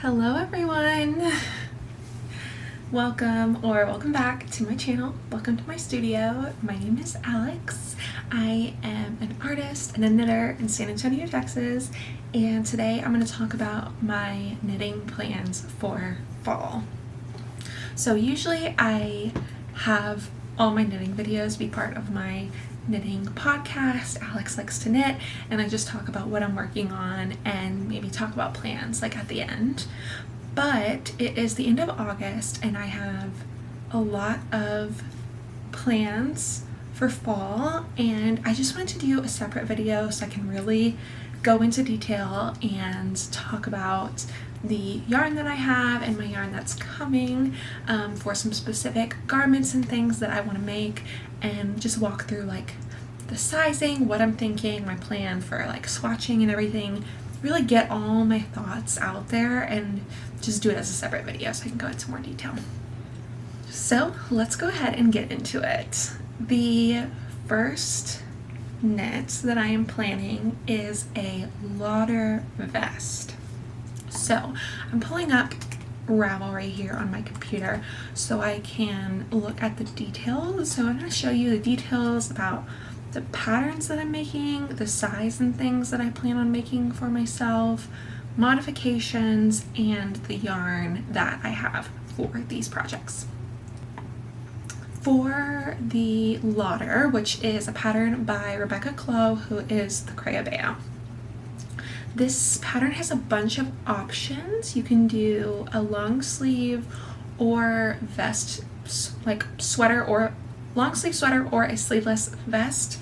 Hello everyone! Welcome back to my channel. Welcome to my studio. My name is Alex. I am an artist and a knitter in San Antonio, Texas, and today I'm going to talk about my knitting plans for fall. So usually I have all my knitting videos be part of my knitting podcast, Alex Likes to Knit, and I just talk about what I'm working on and maybe talk about plans like at the end. But it is the end of August and I have a lot of plans for fall, and I just wanted to do a separate video so I can really go into detail and talk about the yarn that I have and my yarn that's coming for some specific garments and things that I want to make, and just walk through like the sizing, what I'm thinking, my plan for like swatching and everything. Really get all my thoughts out there and just do it as a separate video so I can go into more detail. So let's go ahead and get into it. The first knit that I am planning is a lauder vest. So I'm pulling up Ravelry here on my computer so I can look at the details. So I'm going to show you the details about the patterns that I'm making, the size and things that I plan on making for myself, modifications, and the yarn that I have for these projects. For the lauder, which is a pattern by Rebecca Clow, who is the Creabea. This pattern has a bunch of options. You can do a long sleeve or vest, like sweater, or long sleeve sweater, or a sleeveless vest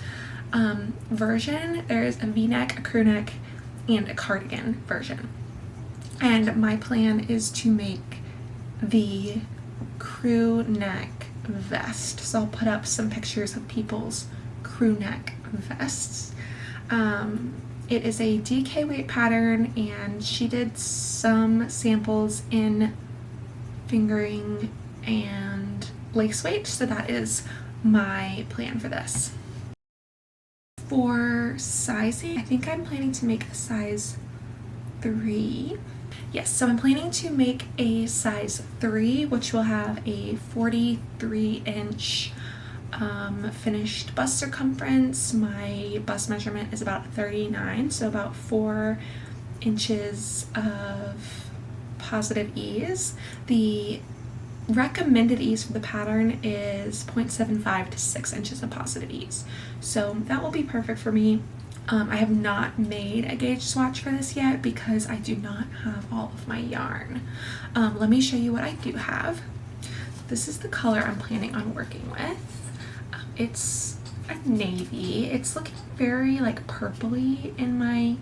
version. There's a v-neck, a crew neck, and a cardigan version. And my plan is to make the crew neck vest. So I'll put up some pictures of people's crew neck vests. It is a DK weight pattern, and she did some samples in fingering and lace weight, so that is my plan for this. For sizing, I think I'm planning to make a size 3. Yes, so I'm planning to make a size 3, which will have a 43-inch finished bust circumference. My bust measurement is about 39, so about 4 inches of positive ease. The recommended ease for the pattern is 0.75 to 6 inches of positive ease, so that will be perfect for me. I have not made a gauge swatch for this yet because I do not have all of my yarn. Let me show you what I do have. This is the color I'm planning on working with. It's a navy. It's looking very like purpley in my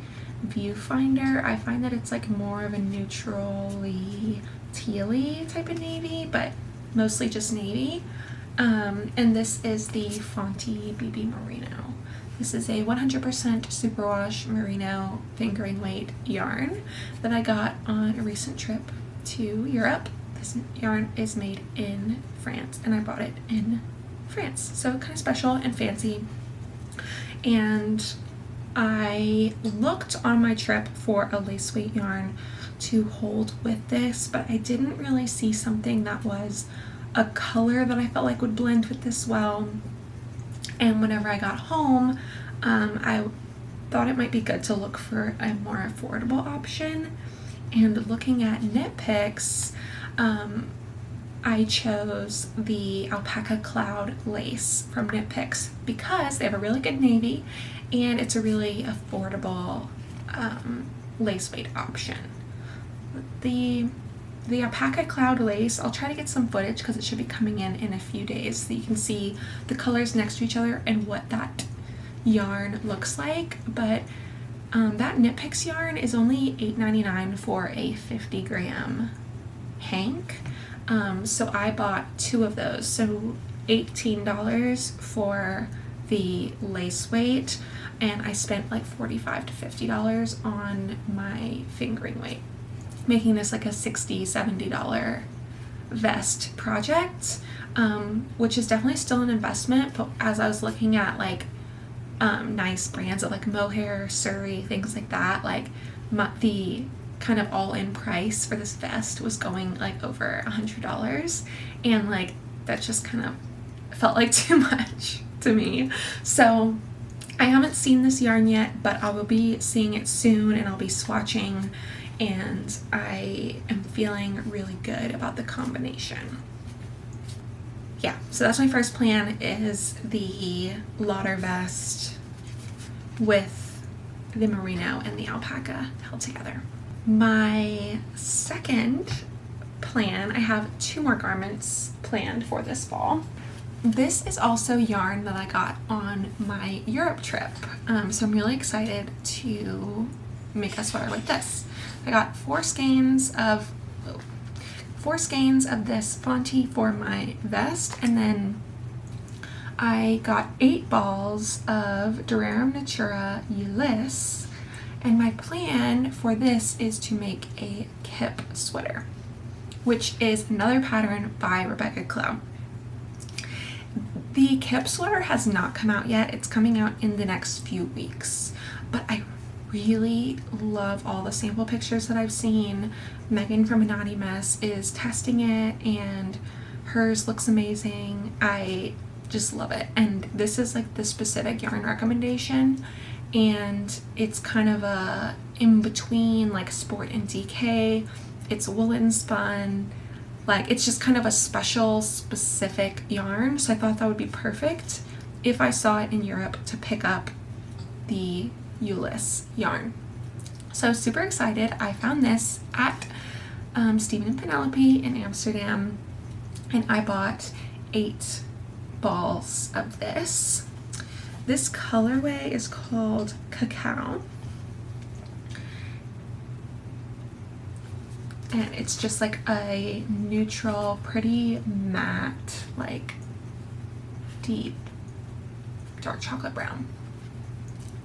viewfinder. I find that it's like more of a neutrally tealy type of navy, but mostly just navy. And this is the Fonte BB Merino. This is a 100% superwash merino fingering weight yarn that I got on a recent trip to Europe. This yarn is made in France, and I bought it in France, so kind of special and fancy. And I looked on my trip for a lace weight yarn to hold with this, but I didn't really see something that was a color that I felt like would blend with this well. And whenever I got home, I thought it might be good to look for a more affordable option. And looking at knit picks, I chose the Alpaca Cloud lace from Knit Picks because they have a really good navy and it's a really affordable lace weight option. The Alpaca Cloud lace, I'll try to get some footage because it should be coming in a few days so you can see the colors next to each other and what that yarn looks like. But that Knit Picks yarn is only $8.99 for a 50 gram hank. So I bought 2 of those, so $18 for the lace weight, and I spent like $45 to $50 on my fingering weight, making this like a $60-$70 vest project, which is definitely still an investment. But as I was looking at like nice brands of like mohair, Surrey, things like that, like the kind of all-in price for this vest was going like over $100, and like that just kind of felt like too much to me. So I haven't seen this yarn yet, but I will be seeing it soon, and I'll be swatching, and I am feeling really good about the combination. Yeah, so that's my first plan, is the Lauder vest with the merino and the alpaca held together. My second plan, I have 2 more garments planned for this fall. This is also yarn that I got on my Europe trip, so I'm really excited to make a sweater with this. I got 4 skeins of this Fonte for my vest, and then I got 8 balls of Durarum Natura Ulisse, and my plan for this is to make a kip sweater, which is another pattern by Rebecca Clow. The kip sweater has not come out yet. It's coming out in the next few weeks, but I really love all the sample pictures that I've seen. Megan from Anonymous is testing it, and hers looks amazing. I just love it, and this is like the specific yarn recommendation, and it's kind of a in between like sport and DK. It's woolen spun, like it's just kind of a special specific yarn, so I thought that would be perfect if I saw it in Europe to pick up the Ulisse yarn. So super excited. I found this at Stephen and Penelope in Amsterdam, and I bought 8 balls of this. This colorway is called Cacao, and it's just like a neutral, pretty matte, like deep dark chocolate brown.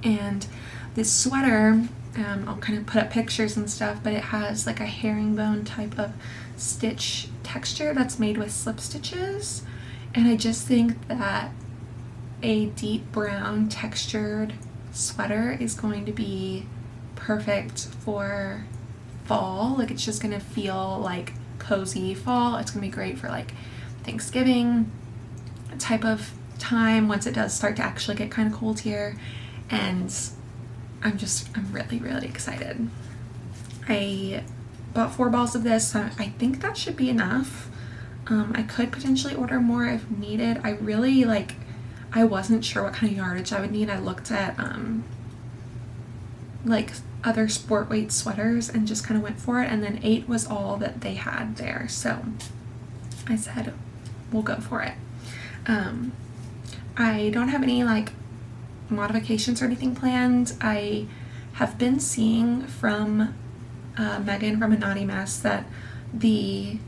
And this sweater, I'll kind of put up pictures and stuff, but it has like a herringbone type of stitch texture that's made with slip stitches, and I just think that a deep brown textured sweater is going to be perfect for fall. Like it's just gonna feel like cozy fall. It's gonna be great for like Thanksgiving type of time once it does start to actually get kind of cold here, and I'm really excited. I bought 4 balls of this, so I think that should be enough. I could potentially order more if needed. I wasn't sure what kind of yardage I would need. I looked at like other sport weight sweaters and just kind of went for it, and then 8 was all that they had there, so I said we'll go for it. I don't have any like modifications or anything planned. I have been seeing from Megan from Anonymous that the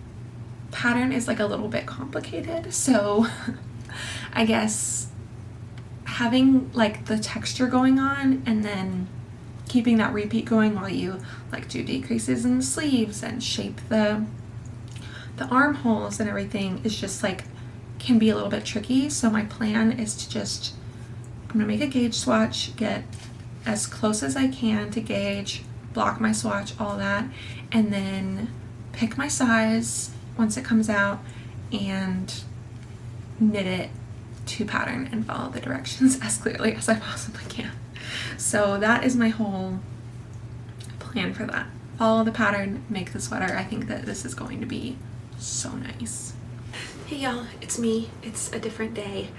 pattern is like a little bit complicated, so I guess having like the texture going on and then keeping that repeat going while you like do decreases in the sleeves and shape the armholes and everything is just like can be a little bit tricky. So my plan is to just, I'm gonna make a gauge swatch, get as close as I can to gauge, block my swatch, all that, and then pick my size once it comes out and knit it to pattern and follow the directions as clearly as I possibly can. So that is my whole plan for that. Follow the pattern, make the sweater. I think that this is going to be so nice. Hey y'all, it's me. It's a different day.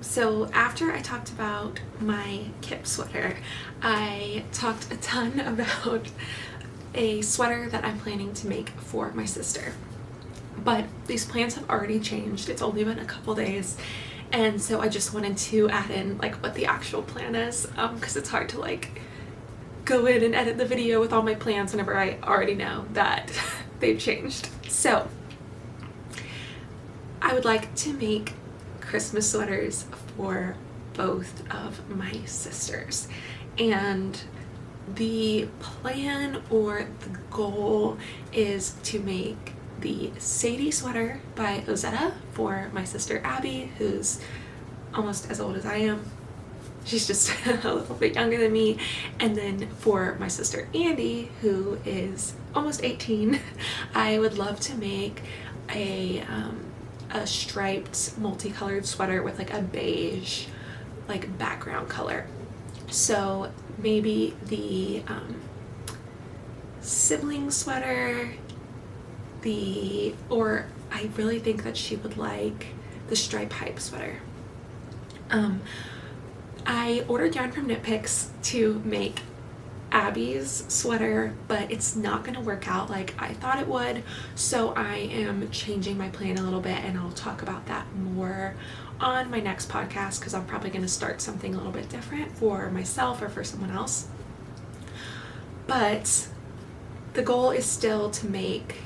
So after I talked about my kip sweater, I talked a ton about a sweater that I'm planning to make for my sister. But these plans have already changed. It's only been a couple days, and so I just wanted to add in like what the actual plan is, because it's hard to like go in and edit the video with all my plans whenever I already know that they've changed. So I would like to make Christmas sweaters for both of my sisters, and the plan or the goal is to make the Sadie sweater by Ozetta for my sister Abby, who's almost as old as I am, she's just a little bit younger than me. And then for my sister Andy, who is almost 18, I would love to make a striped multicolored sweater with like a beige like background color. So maybe the sibling sweater, or I really think that she would like the stripe hype sweater. I ordered yarn from Knit Picks to make Abby's sweater, but it's not going to work out like I thought it would, so I am changing my plan a little bit, and I'll talk about that more on my next podcast, because I'm probably going to start something a little bit different for myself or for someone else. But the goal is still to make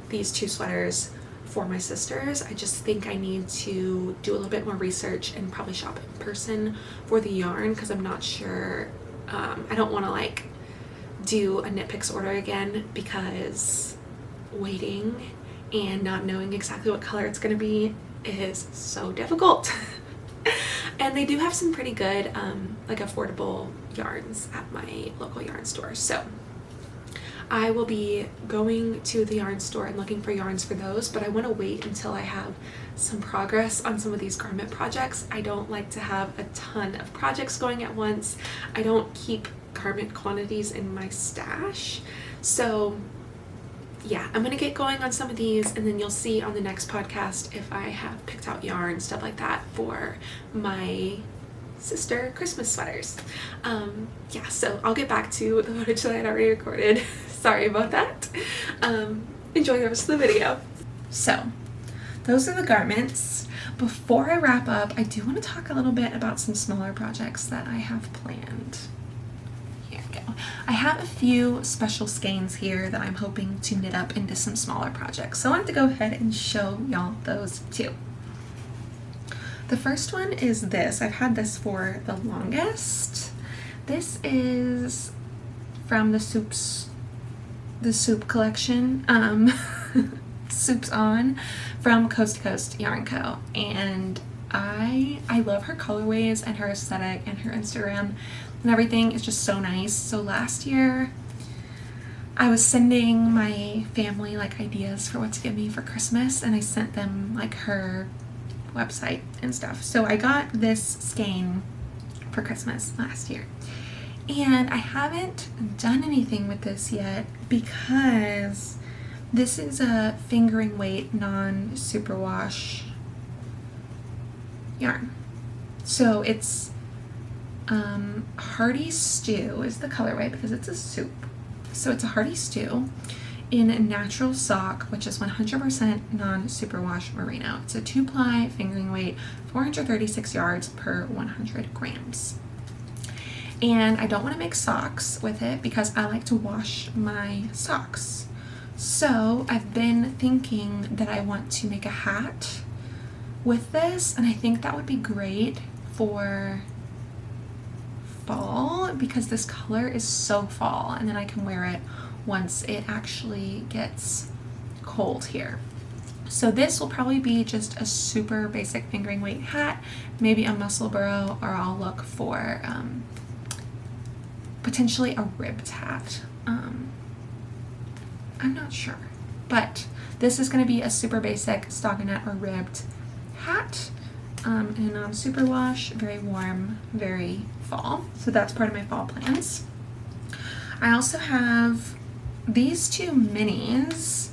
these 2 sweaters for my sisters. I just think I need to do a little bit more research and probably shop in person for the yarn, because I'm not sure. I don't want to like do a Knit Picks order again, because waiting and not knowing exactly what color it's going to be is so difficult. And they do have some pretty good like affordable yarns at my local yarn store, so I will be going to the yarn store and looking for yarns for those, but I want to wait until I have some progress on some of these garment projects. I don't like to have a ton of projects going at once. I don't keep garment quantities in my stash. So yeah, I'm going to get going on some of these, and then you'll see on the next podcast if I have picked out yarn, stuff like that, for my sister Christmas sweaters. Yeah, so I'll get back to the footage that I had already recorded. Sorry about that. Enjoy the rest of the video. So those are the garments. Before I wrap up, I do want to talk a little bit about some smaller projects that I have planned. Here we go. I have a few special skeins here that I'm hoping to knit up into some smaller projects, so I wanted to go ahead and show y'all those too. The first one is this. I've had this for the longest. This is from the Soup collection, Soups On, from Coast to Coast Yarn Co. And I love her colorways and her aesthetic, and her Instagram and everything is just so nice. So last year I was sending my family like ideas for what to give me for Christmas, and I sent them like her website and stuff. So I got this skein for Christmas last year, and I haven't done anything with this yet because this is a fingering weight non-superwash yarn. So it's Hearty Stew is the colorway because it's a soup. So it's a Hearty Stew in a natural sock, which is 100% non-superwash merino. It's a 2-ply fingering weight, 436 yards per 100 grams. And I don't want to make socks with it because I like to wash my socks. So I've been thinking that I want to make a hat with this, and I think that would be great for fall because this color is so fall, and then I can wear it once it actually gets cold here. So this will probably be just a super basic fingering weight hat, maybe a muscle burrow, or I'll look for potentially a ribbed hat. I'm not sure, but this is going to be a super basic stockinette or ribbed hat in a non-superwash, very warm, very fall. So that's part of my fall plans. I also have these 2 minis.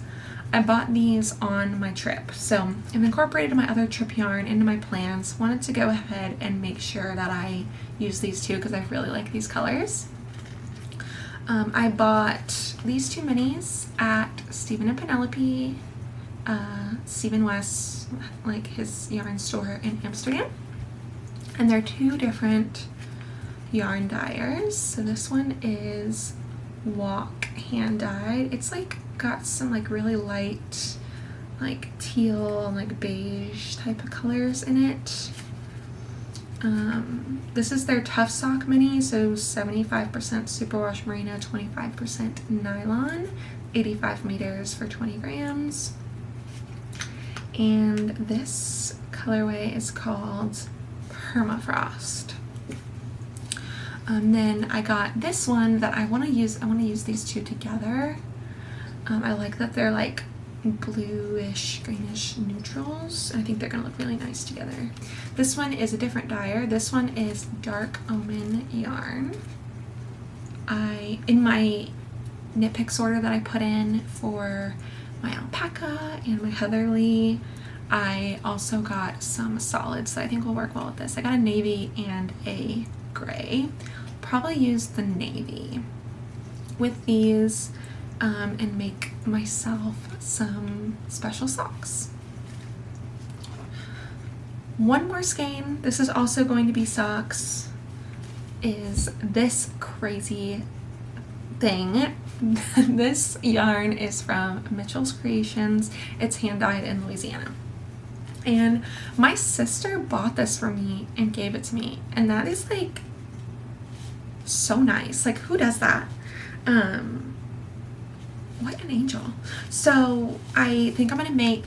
I bought these on my trip, so I've incorporated my other trip yarn into my plans. Wanted to go ahead and make sure that I use these 2 because I really like these colors. I bought these 2 minis at Stephen and Penelope, Stephen West, like his yarn store in Amsterdam, and they're 2 different yarn dyers. So this one is Walk hand dyed. It's like got some like really light like teal and like beige type of colors in it. This is their Tough Sock mini, so 75% superwash merino, 25% nylon, 85 meters for 20 grams. And this colorway is called Permafrost. Then I got this one that I want to use. I want to use these two together. I like that they're like bluish, greenish neutrals. I think they're gonna look really nice together. This one is a different dyer. This one is Dark Omen yarn. In my knit picks order that I put in for my alpaca and my heatherly, I also got some solids that I think will work well with this. I got a navy and a gray. Probably use the navy with these and make myself some special socks. One more skein, this is also going to be socks, is this crazy thing. This yarn is from Mitchell's Creations. It's hand dyed in Louisiana. And my sister bought this for me and gave it to me. And that is like so nice. Like, who does that? What an angel. So I think I'm gonna make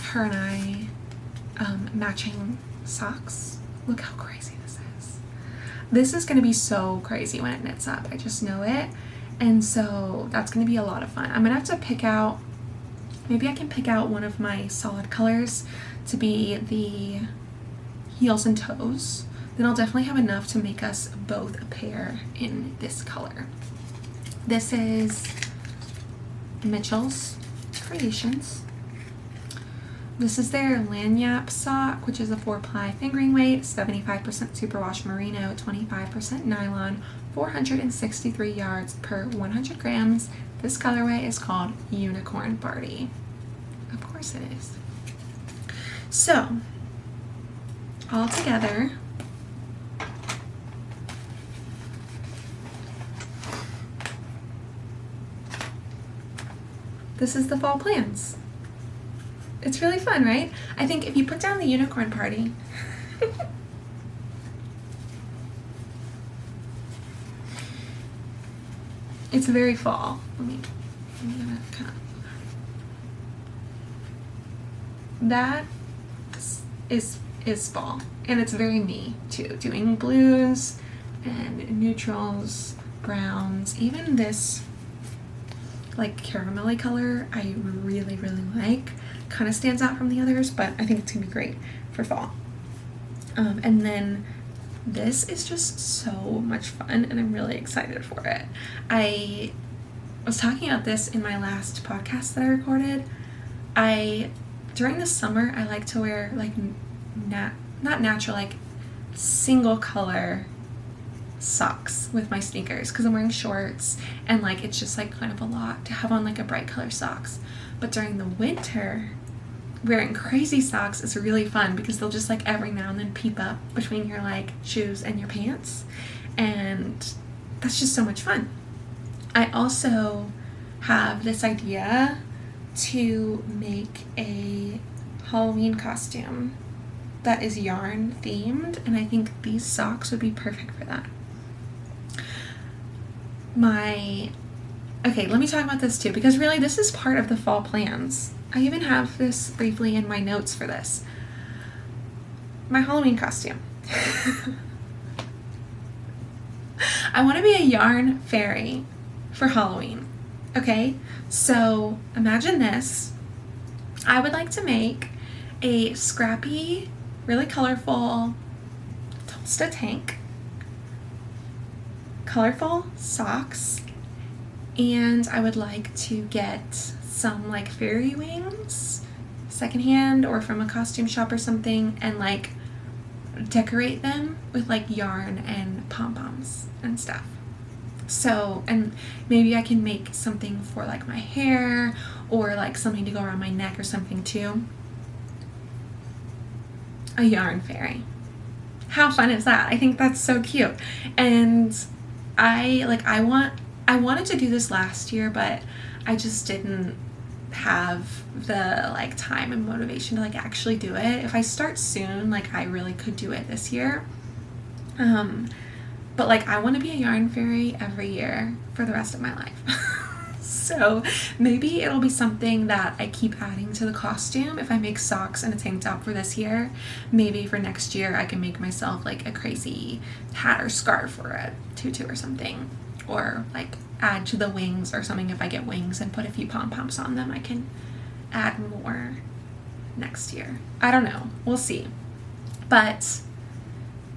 her and I matching socks. Look how crazy this is. This is gonna be so crazy when it knits up. I just know it. And so that's gonna be a lot of fun. I'm gonna have to pick out, maybe I can pick out one of my solid colors to be the heels and toes. Then I'll definitely have enough to make us both a pair in this color. This is Mitchell's Creations. This is their lanyap sock, which is a 4-ply fingering weight, 75% superwash merino, 25% nylon, 463 yards per 100 grams. This colorway is called Unicorn Party. Of course it is. So, all together, this is the fall plans. It's really fun, right? I think if you put down the Unicorn Party, it's very fall. I'm gonna kind of, that is fall, and it's very me too. Doing blues and neutrals, browns, even this like caramelly color I really like. Kind of stands out from the others, but I think it's gonna be great for fall. And then this is just so much fun, and I'm really excited for it. I was talking about this in my last podcast that I recorded. During the summer, I like to wear like not natural, like single color socks with my sneakers because I'm wearing shorts, and like it's just like kind of a lot to have on like a bright color socks. But during the winter, wearing crazy socks is really fun because they'll just like every now and then peep up between your like shoes and your pants, and that's just so much fun. I also have this idea to make a Halloween costume that is yarn themed, and I think these socks would be perfect for that. Okay, let me talk about this too, because really this is part of the fall plans. I even have this briefly in my notes for this. My Halloween costume. I want to be a yarn fairy for Halloween. Okay, so imagine this. I would like to make a scrappy, really colorful Tulsa tank, colorful socks, and I would like to get some like fairy wings secondhand or from a costume shop or something, and like decorate them with like yarn and pom-poms and stuff. So, and maybe I can make something for like my hair or like something to go around my neck or something too. A yarn fairy. How fun is that? I think that's so cute. And I wanted to do this last year, but I just didn't have the like time and motivation to like actually do it. If I start soon, like I really could do it this year. But like I want to be a yarn fairy every year for the rest of my life. So maybe it'll be something that I keep adding to the costume. If I make socks and a tank top for this year, maybe for next year I can make myself like a crazy hat or scarf or a tutu or something, or like add to the wings or something. If I get wings and put a few pom-poms on them, I can add more next year. I don't know, we'll see. But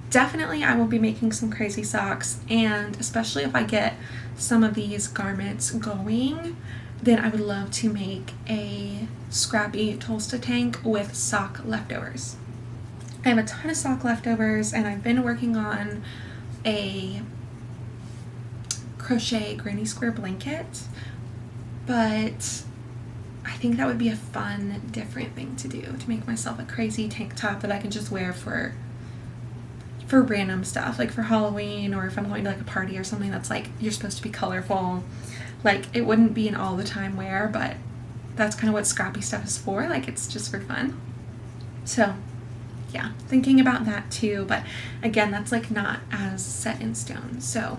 definitely I will be making some crazy socks, and especially if I get some of these garments going, then I would love to make a scrappy Tolsta tank with sock leftovers. I have a ton of sock leftovers, and I've been working on a crochet granny square blanket, but I think that would be a fun, different thing to do, to make myself a crazy tank top that I can just wear for random stuff, like for Halloween, or if I'm going to like a party or something that's like you're supposed to be colorful. Like it wouldn't be an all the time wear, but that's kind of what scrappy stuff is for. Like it's just for fun. So yeah, thinking about that too, but again, that's like not as set in stone. So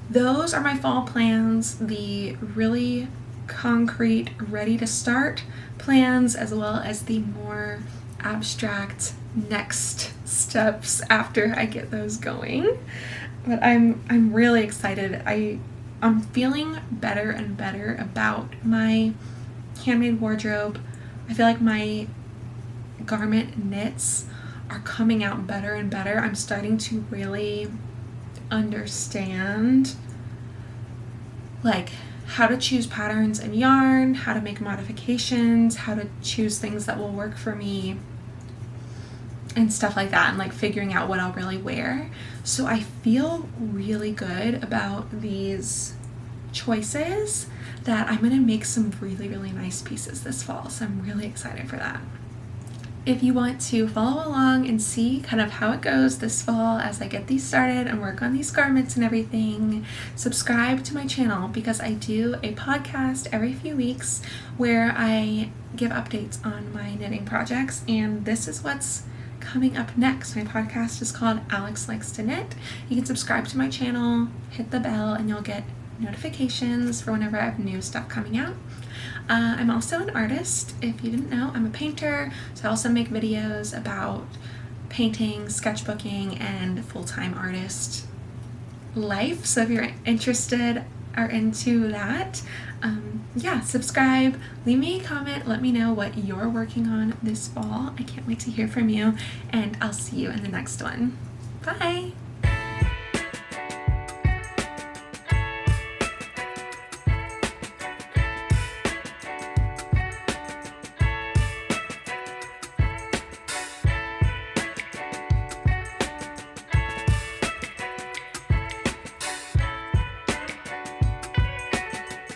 those are my fall plans, the really concrete, ready to start plans, as well as the more abstract next steps after I get those going. But I'm really excited. I'm feeling better and better about my handmade wardrobe. I feel like my garment knits are coming out better and better. I'm starting to really understand like how to choose patterns and yarn, how to make modifications, how to choose things that will work for me and stuff like that, and like figuring out what I'll really wear. So I feel really good about these choices, that I'm gonna make some really, really nice pieces this fall. So I'm really excited for that. If you want to follow along and see kind of how it goes this fall as I get these started and work on these garments and everything, subscribe to my channel, because I do a podcast every few weeks where I give updates on my knitting projects, and this is what's coming up next. My podcast is called Alex Likes to Knit. You can subscribe to my channel, hit the bell, and you'll get notifications for whenever I have new stuff coming out. I'm also an artist. If you didn't know, I'm a painter, so I also make videos about painting, sketchbooking, and full-time artist life. So if you're interested or into that, yeah, subscribe, leave me a comment, let me know what you're working on this fall. I can't wait to hear from you, and I'll see you in the next one. Bye!